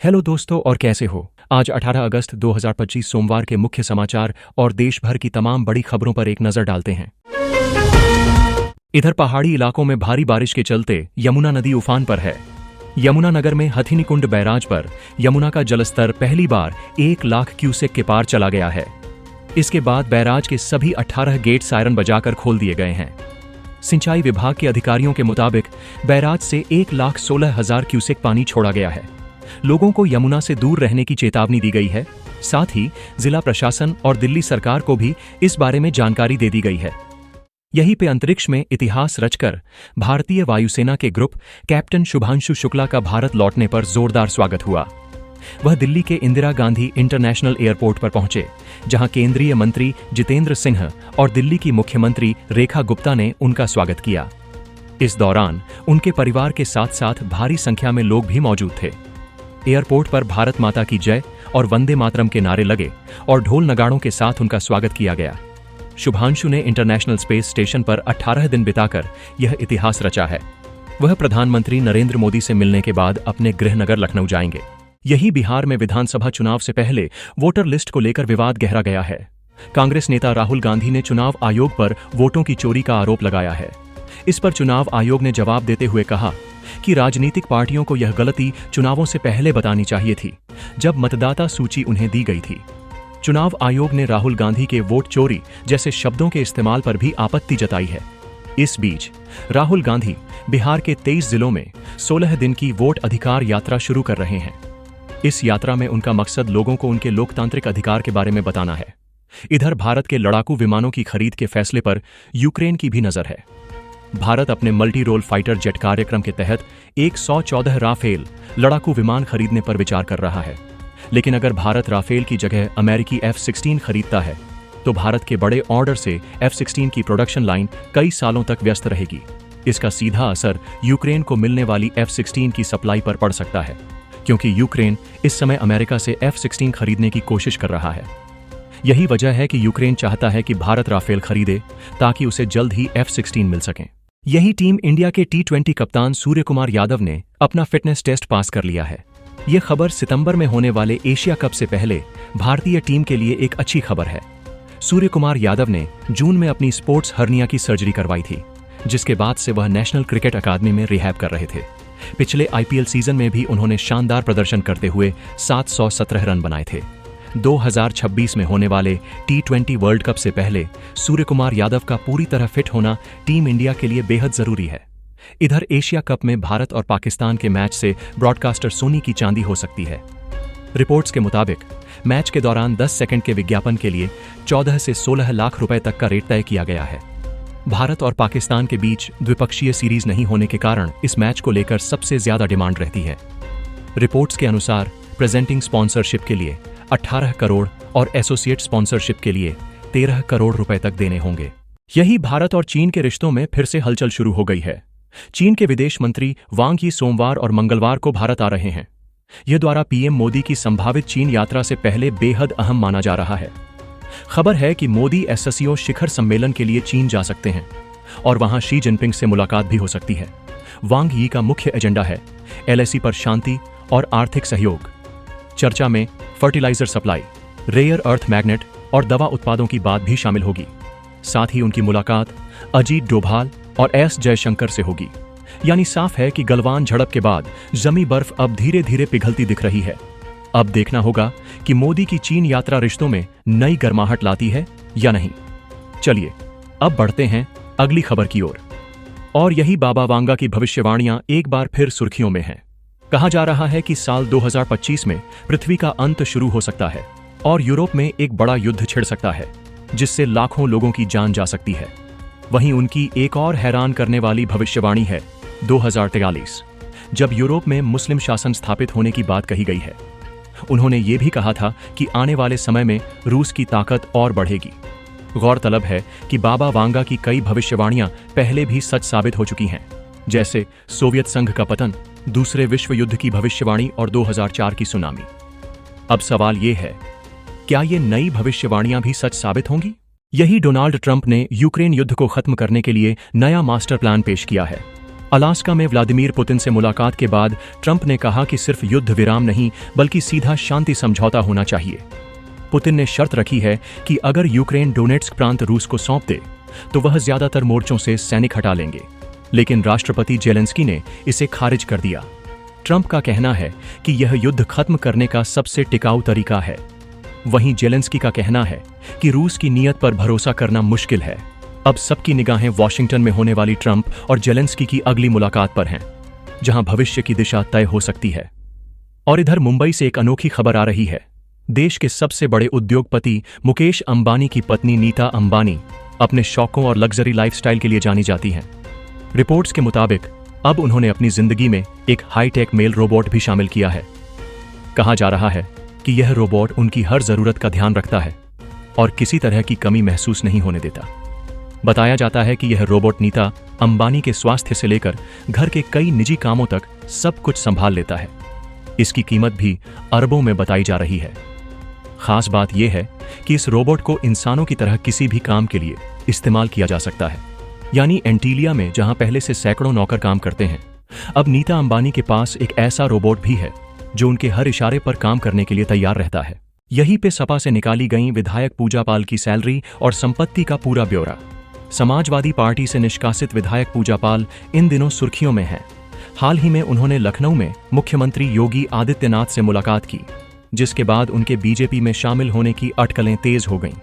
Hello दोस्तों, और कैसे हो? आज 18 अगस्त 2025 सोमवार के मुख्य समाचार और देश भर की तमाम बड़ी खबरों पर एक नजर डालते हैं। इधर पहाड़ी इलाकों में भारी बारिश के चलते यमुना नदी उफान पर है। यमुनानगर में हथिनीकुंड बैराज पर यमुना का जलस्तर पहली बार 1 लाख क्यूसेक के पार चला गया है। इसके बाद बैराज के सभी 18 गेट सायरन बजाकर खोल दिए गए हैं। सिंचाई विभाग के अधिकारियों के मुताबिक बैराज से 1,16,000 क्यूसेक पानी छोड़ा गया है। लोगों को यमुना से दूर रहने की चेतावनी दी गई है। साथ ही जिला प्रशासन और दिल्ली सरकार को भी इस बारे में जानकारी दे दी गई है। यहीं पे अंतरिक्ष में इतिहास रचकर भारतीय वायुसेना के ग्रुप कैप्टन शुभांशु शुक्ला का भारत लौटने पर जोरदार स्वागत हुआ। वह दिल्ली के इंदिरा गांधी इंटरनेशनल एयरपोर्ट पर पहुंचे, जहां केंद्रीय मंत्री जितेंद्र सिंह और दिल्ली की मुख्यमंत्री रेखा गुप्ता ने उनका स्वागत किया। इस दौरान उनके परिवार के साथ साथ भारी संख्या में लोग भी मौजूद थे। एयरपोर्ट पर भारत माता की जय और वंदे मातरम के नारे लगे और ढोल नगाड़ों के साथ उनका स्वागत किया गया। शुभांशु ने इंटरनेशनल स्पेस स्टेशन पर 18 दिन बिताकर यह इतिहास रचा है। वह प्रधानमंत्री नरेंद्र मोदी से मिलने के बाद अपने गृहनगर लखनऊ जाएंगे। यही बिहार में विधानसभा चुनाव से पहले वोटर लिस्ट को लेकर विवाद गहरा गया है। कांग्रेस नेता राहुल गांधी ने चुनाव आयोग पर वोटों की चोरी का आरोप लगाया है। इस पर चुनाव आयोग ने जवाब देते हुए कहा कि राजनीतिक पार्टियों को यह गलती चुनावों से पहले बतानी चाहिए थी, जब मतदाता सूची उन्हें दी गई थी। चुनाव आयोग ने राहुल गांधी के वोट चोरी जैसे शब्दों के इस्तेमाल पर भी आपत्ति जताई है। इस बीच राहुल गांधी बिहार के 23 जिलों में 16 दिन की वोट अधिकार यात्रा शुरू कर रहे हैं। इस यात्रा में उनका मकसद लोगों को उनके लोकतांत्रिक अधिकार के बारे में बताना है। इधर भारत के लड़ाकू विमानों की खरीद के फैसले पर यूक्रेन की भी नजर है। भारत अपने मल्टी रोल फाइटर जेट कार्यक्रम के तहत 114 राफेल लड़ाकू विमान खरीदने पर विचार कर रहा है। लेकिन अगर भारत राफेल की जगह अमेरिकी F-16 खरीदता है तो भारत के बड़े ऑर्डर से F-16 की प्रोडक्शन लाइन कई सालों तक व्यस्त रहेगी। इसका सीधा असर यूक्रेन को मिलने वाली F-16 की सप्लाई पर पड़ सकता है, क्योंकि यूक्रेन इस समय अमेरिका से F-16 खरीदने की कोशिश कर रहा है। यही वजह है कि यूक्रेन चाहता है कि भारत राफेल खरीदे ताकि उसे जल्द ही F-16 मिल सकें। यही टीम इंडिया के T20 कप्तान सूर्यकुमार यादव ने अपना फिटनेस टेस्ट पास कर लिया है। यह खबर सितंबर में होने वाले एशिया कप से पहले भारतीय टीम के लिए एक अच्छी खबर है। सूर्यकुमार यादव ने जून में अपनी स्पोर्ट्स हर्निया की सर्जरी करवाई थी, जिसके बाद से वह नेशनल क्रिकेट अकादमी में रिहैब कर रहे थे। पिछले IPL सीजन में भी उन्होंने शानदार प्रदर्शन करते हुए 717 रन बनाए थे। 2026 में होने वाले T20 वर्ल्ड कप से पहले सूर्यकुमार यादव का पूरी तरह फिट होना टीम इंडिया के लिए बेहद जरूरी है। इधर एशिया कप में भारत और पाकिस्तान के मैच से ब्रॉडकास्टर सोनी की चांदी हो सकती है। रिपोर्ट्स के मुताबिक मैच के दौरान 10 सेकंड के विज्ञापन के लिए 14 से 16 लाख रुपए तक का रेट तय किया गया है। भारत और पाकिस्तान के बीच द्विपक्षीय सीरीज नहीं होने के कारण इस मैच को लेकर सबसे ज्यादा डिमांड रहती है। रिपोर्ट्स के अनुसार प्रेजेंटिंग स्पॉन्सरशिप के लिए 18 करोड़ और एसोसिएट स्पॉन्सरशिप के लिए 13 करोड़ रुपए तक देने होंगे। यही भारत और चीन के रिश्तों में फिर से हलचल शुरू हो गई है। चीन के विदेश मंत्री वांग यी सोमवार और मंगलवार को भारत आ रहे हैं। यह द्वारा पीएम मोदी की संभावित चीन यात्रा से पहले बेहद अहम माना जा रहा है। खबर है कि मोदी SCO शिखर सम्मेलन के लिए चीन जा सकते हैं और वहां शी जिनपिंग से मुलाकात भी हो सकती है। वांग यी का मुख्य एजेंडा है LAC पर शांति और आर्थिक सहयोग। चर्चा में fertiliser supply, rare earth magnet और दवा उत्पादों की बात भी शामिल होगी। साथ ही उनकी मुलाकात अजीत डोभाल और S जयशंकर से होगी। यानी साफ है कि गलवान झड़प के बाद जमी बर्फ अब धीरे धीरे पिघलती दिख रही है। अब देखना होगा कि मोदी की चीन यात्रा रिश्तों में नई गर्माहट लाती है या नहीं। चलिए अब बढ़ते हैं अगली खबर की ओर। और यही बाबा वांगा की भविष्यवाणियां एक बार फिर सुर्खियों में हैं। कहा जा रहा है कि साल 2025 में पृथ्वी का अंत शुरू हो सकता है और यूरोप में एक बड़ा युद्ध छिड़ सकता है, जिससे लाखों लोगों की जान जा सकती है। वहीं उनकी एक और हैरान करने वाली भविष्यवाणी है 2043, जब यूरोप में मुस्लिम शासन स्थापित होने की बात कही गई है। उन्होंने ये भी कहा था कि आने वाले समय में रूस की ताकत और बढ़ेगी। गौरतलब है कि बाबा वांगा की कई भविष्यवाणियां पहले भी सच साबित हो चुकी हैं, जैसे सोवियत संघ का पतन, दूसरे विश्व युद्ध की भविष्यवाणी और 2004 की सुनामी। अब सवाल ये है, क्या ये नई भविष्यवाणियां भी सच साबित होंगी? यही डोनाल्ड ट्रंप ने यूक्रेन युद्ध को खत्म करने के लिए नया मास्टर प्लान पेश किया है। अलास्का में व्लादिमीर पुतिन से मुलाकात के बाद ट्रंप ने कहा कि सिर्फ युद्ध विराम नहीं बल्कि सीधा शांति समझौता होना चाहिए। पुतिन ने शर्त रखी है कि अगर यूक्रेन डोनेट्स्क प्रांत रूस को सौंप दे तो वह ज्यादातर मोर्चों से सैनिक हटा लेंगे, लेकिन राष्ट्रपति जेलेंस्की ने इसे खारिज कर दिया। ट्रंप का कहना है कि यह युद्ध खत्म करने का सबसे टिकाऊ तरीका है। वहीं जेलेंस्की का कहना है कि रूस की नीयत पर भरोसा करना मुश्किल है। अब सबकी निगाहें वॉशिंगटन में होने वाली ट्रंप और जेलेंस्की की अगली मुलाकात पर हैं, जहां भविष्य की दिशा तय हो सकती है। और इधर मुंबई से एक अनोखी खबर आ रही है। देश के सबसे बड़े उद्योगपति मुकेश अंबानी की पत्नी नीता अंबानी अपने शौकों और लग्जरी लाइफस्टाइल के लिए जानी जाती हैं। रिपोर्ट्स के मुताबिक अब उन्होंने अपनी जिंदगी में एक हाईटेक मेल रोबोट भी शामिल किया है। कहा जा रहा है कि यह रोबोट उनकी हर जरूरत का ध्यान रखता है और किसी तरह की कमी महसूस नहीं होने देता। बताया जाता है कि यह रोबोट नीता अंबानी के स्वास्थ्य से लेकर घर के कई निजी कामों तक सब कुछ संभाल लेता है। इसकी कीमत भी अरबों में बताई जा रही है। खास बात यह है कि इस रोबोट को इंसानों की तरह किसी भी काम के लिए इस्तेमाल किया जा सकता है। यानी एंटीलिया में जहां पहले से सैकड़ों नौकर काम करते हैं, अब नीता अंबानी के पास एक ऐसा रोबोट भी है जो उनके हर इशारे पर काम करने के लिए तैयार रहता है। यहीं पे सपा से निकाली गई विधायक पूजा पाल की सैलरी और संपत्ति का पूरा ब्यौरा। समाजवादी पार्टी से निष्कासित विधायक पूजा पाल इन दिनों सुर्खियों में हैं। हाल ही में उन्होंने लखनऊ में मुख्यमंत्री योगी आदित्यनाथ से मुलाकात की, जिसके बाद उनके बीजेपी में शामिल होने की अटकलें तेज हो गईं।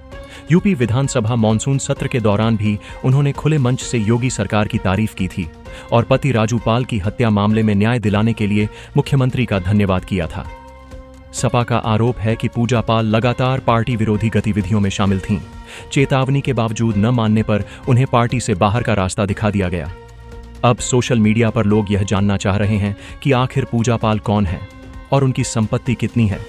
यूपी विधानसभा मॉनसून सत्र के दौरान भी उन्होंने खुले मंच से योगी सरकार की तारीफ की थी और पति राजू पाल की हत्या मामले में न्याय दिलाने के लिए मुख्यमंत्री का धन्यवाद किया था। सपा का आरोप है कि पूजा पाल लगातार पार्टी विरोधी गतिविधियों में शामिल थीं। चेतावनी के बावजूद न मानने पर उन्हें पार्टी से बाहर का रास्ता दिखा दिया गया। अब सोशल मीडिया पर लोग यह जानना चाह रहे हैं कि आखिर पूजा पाल कौन है और उनकी संपत्ति कितनी है।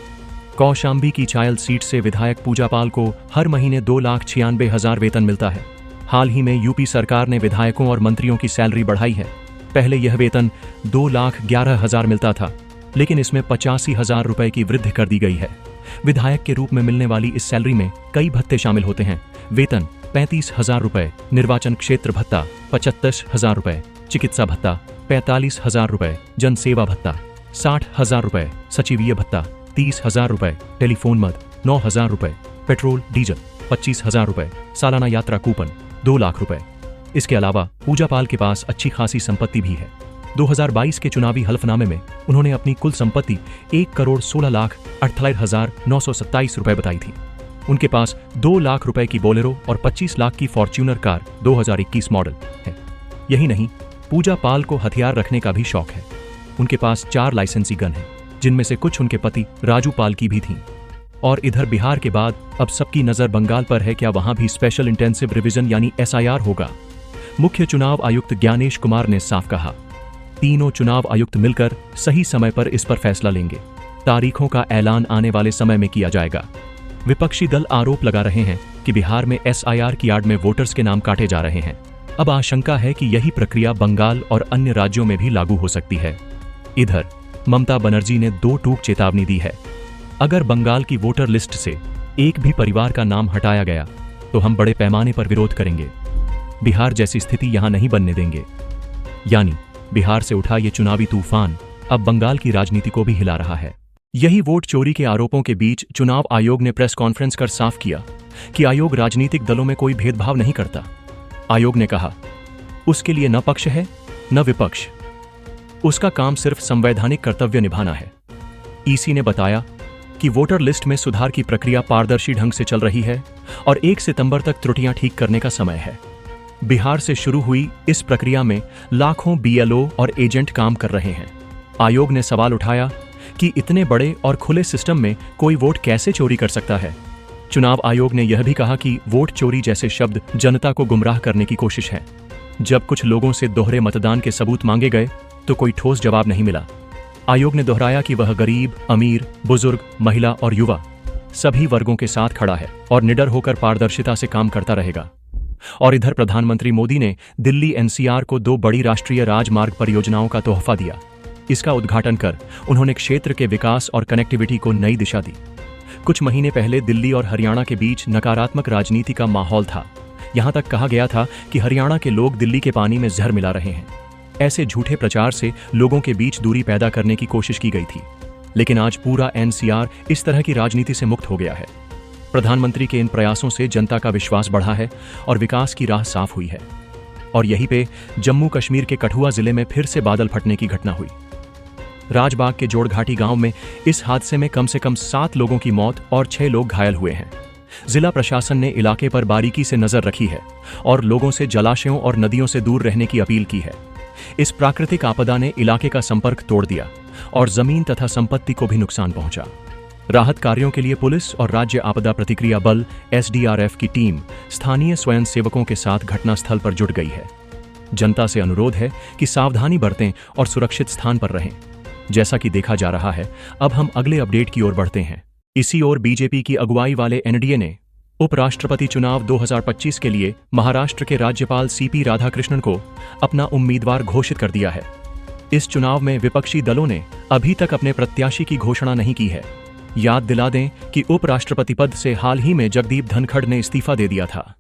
कौशांबी की चायल सीट से विधायक पूजा पाल को हर महीने 2,96,000 वेतन मिलता है। हाल ही में यूपी सरकार ने विधायकों और मंत्रियों की सैलरी बढ़ाई है। पहले यह वेतन 2,11,000 मिलता था, लेकिन इसमें 85,000 रुपए की वृद्धि कर दी गई है। विधायक के रूप में मिलने वाली इस सैलरी में कई भत्ते शामिल होते हैं। वेतन 35,000 रुपए, निर्वाचन क्षेत्र भत्ता 75,000 रुपए, चिकित्सा भत्ता 45,000 रुपए, जनसेवा भत्ता 60,000 रुपए, सचिवीय भत्ता 30,000 रुपए, टेलीफोन मद 9,000 रुपए, पेट्रोल डीजल 25,000 रुपए, सालाना यात्रा कूपन 2 लाख रुपए। इसके अलावा पूजा पाल के पास अच्छी खासी संपत्ति भी है। 2022 के चुनावी हलफनामे में उन्होंने अपनी कुल संपत्ति 1,16,48,927 रुपए बताई थी। उनके पास 2 लाख रुपए की बोलेरो और 25 लाख की फॉर्च्यूनर कार 2021 मॉडल है। यही नहीं, पूजा पाल को हथियार रखने का भी शौक है। उनके पास 4 लाइसेंसी गन हैं, जिनमें से कुछ उनके पति राजू पाल की भी थीं। और इधर बिहार के बाद अब सबकी नजर बंगाल पर है। क्या वहां भी स्पेशल इंटेंसिव रिवीजन यानी SIR होगा? मुख्य चुनाव आयुक्त ज्ञानेश कुमार ने साफ कहा, तीनों चुनाव आयुक्त मिलकर सही समय पर इस पर फैसला लेंगे। तारीखों का ऐलान आने वाले समय में किया जाएगा। विपक्षी दल आरोप लगा रहे हैं कि बिहार में SIR की आड़ में वोटर्स के नाम काटे जा रहे हैं। अब आशंका है कि यही प्रक्रिया बंगाल और अन्य राज्यों में भी लागू हो सकती है। इधर ममता बनर्जी ने 2 टूक चेतावनी दी है। अगर बंगाल की वोटर लिस्ट से एक भी परिवार का नाम हटाया गया तो हम बड़े पैमाने पर विरोध करेंगे। बिहार जैसी स्थिति यहां नहीं बनने देंगे। यानी बिहार से उठा ये चुनावी तूफान अब बंगाल की राजनीति को भी हिला रहा है। यही वोट चोरी के आरोपों के बीच चुनाव आयोग ने प्रेस कॉन्फ्रेंस कर साफ किया कि आयोग राजनीतिक दलों में कोई भेदभाव नहीं करता। आयोग ने कहा, उसके लिए न पक्ष है न विपक्ष, उसका काम सिर्फ संवैधानिक कर्तव्य निभाना है। ईसी ने बताया कि वोटर लिस्ट में सुधार की प्रक्रिया पारदर्शी ढंग से चल रही है और 1 सितंबर तक त्रुटियां ठीक करने का समय है। बिहार से शुरू हुई इस प्रक्रिया में लाखों BLO और एजेंट काम कर रहे हैं। आयोग ने सवाल उठाया कि इतने बड़े और खुले सिस्टम में कोई वोट कैसे चोरी कर सकता है। चुनाव आयोग ने यह भी कहा कि वोट चोरी जैसे शब्द जनता को गुमराह करने की कोशिश है। जब कुछ लोगों से दोहरे मतदान के सबूत मांगे गए तो कोई ठोस जवाब नहीं मिला। आयोग ने दोहराया कि वह गरीब, अमीर, बुजुर्ग, महिला और युवा सभी वर्गों के साथ खड़ा है और निडर होकर पारदर्शिता से काम करता रहेगा। और इधर प्रधानमंत्री मोदी ने दिल्ली NCR को 2 बड़ी राष्ट्रीय राजमार्ग परियोजनाओं का तोहफा दिया। इसका उद्घाटन कर उन्होंने क्षेत्र के विकास और कनेक्टिविटी को नई दिशा दी। कुछ महीने पहले दिल्ली और हरियाणा के बीच नकारात्मक राजनीति का माहौल था। यहां तक कहा गया था कि हरियाणा के लोग दिल्ली के पानी में जहर मिला रहे हैं। ऐसे झूठे प्रचार से लोगों के बीच दूरी पैदा करने की कोशिश की गई थी, लेकिन आज पूरा एनसीआर इस तरह की राजनीति से मुक्त हो गया है। प्रधानमंत्री के इन प्रयासों से जनता का विश्वास बढ़ा है और विकास की राह साफ हुई है। और यहीं पे जम्मू कश्मीर के कठुआ जिले में फिर से बादल फटने की घटना हुई। राजबाग के जोड़घाटी गांव में इस हादसे में कम से कम 7 लोगों की मौत और 6 लोग घायल हुए हैं। जिला प्रशासन ने इलाके पर बारीकी से नजर रखी है और लोगों से जलाशयों और नदियों से दूर रहने की अपील की है। इस प्राकृतिक आपदा ने इलाके का संपर्क तोड़ दिया और जमीन तथा संपत्ति को भी नुकसान पहुंचा। राहत कार्यों के लिए पुलिस और राज्य आपदा प्रतिक्रिया बल एसडीआरएफ की टीम स्थानीय स्वयंसेवकों के साथ घटनास्थल पर जुट गई है। जनता से अनुरोध है कि सावधानी बरतें और सुरक्षित स्थान पर रहें। जैसा कि देखा जा रहा है, अब हम अगले अपडेट की ओर बढ़ते हैं। इसी ओर बीजेपी की अगुवाई वाले एनडीए ने उपराष्ट्रपति चुनाव 2025 के लिए महाराष्ट्र के राज्यपाल सीपी राधाकृष्णन को अपना उम्मीदवार घोषित कर दिया है। इस चुनाव में विपक्षी दलों ने अभी तक अपने प्रत्याशी की घोषणा नहीं की है। याद दिला दें कि उपराष्ट्रपति पद से हाल ही में जगदीप धनखड़ ने इस्तीफा दे दिया था।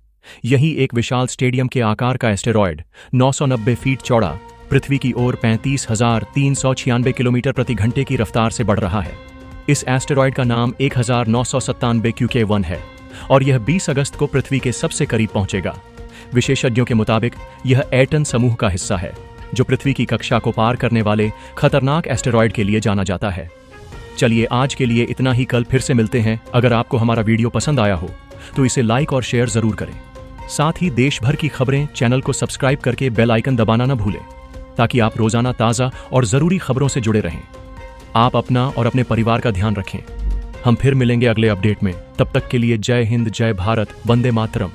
यही एक विशाल स्टेडियम के आकार का एस्टेरॉयड 990 फीट चौड़ा पृथ्वी की ओर 35,396 किलोमीटर प्रति घंटे की रफ्तार से बढ़ रहा है। इस एस्टेरॉयड का नाम 1997 QK1 है और यह 20 अगस्त को पृथ्वी के सबसे करीब पहुंचेगा। विशेषज्ञों के मुताबिक यह एटन समूह का हिस्सा है, जो पृथ्वी की कक्षा को पार करने वाले खतरनाक एस्टेरॉयड के लिए जाना जाता है। चलिए आज के लिए इतना ही, कल फिर से मिलते हैं। अगर आपको हमारा वीडियो पसंद आया हो तो इसे लाइक और शेयर जरूर करें। साथ ही देश भर की खबरें चैनल को सब्सक्राइब करके बेल आइकन दबाना न भूलें, ताकि आप रोजाना ताज़ा और ज़रूरी खबरों से जुड़े रहें। आप अपना और अपने परिवार का ध्यान रखें। हम फिर मिलेंगे अगले अपडेट में। तब तक के लिए जय हिंद, जय भारत, वंदे मातरम।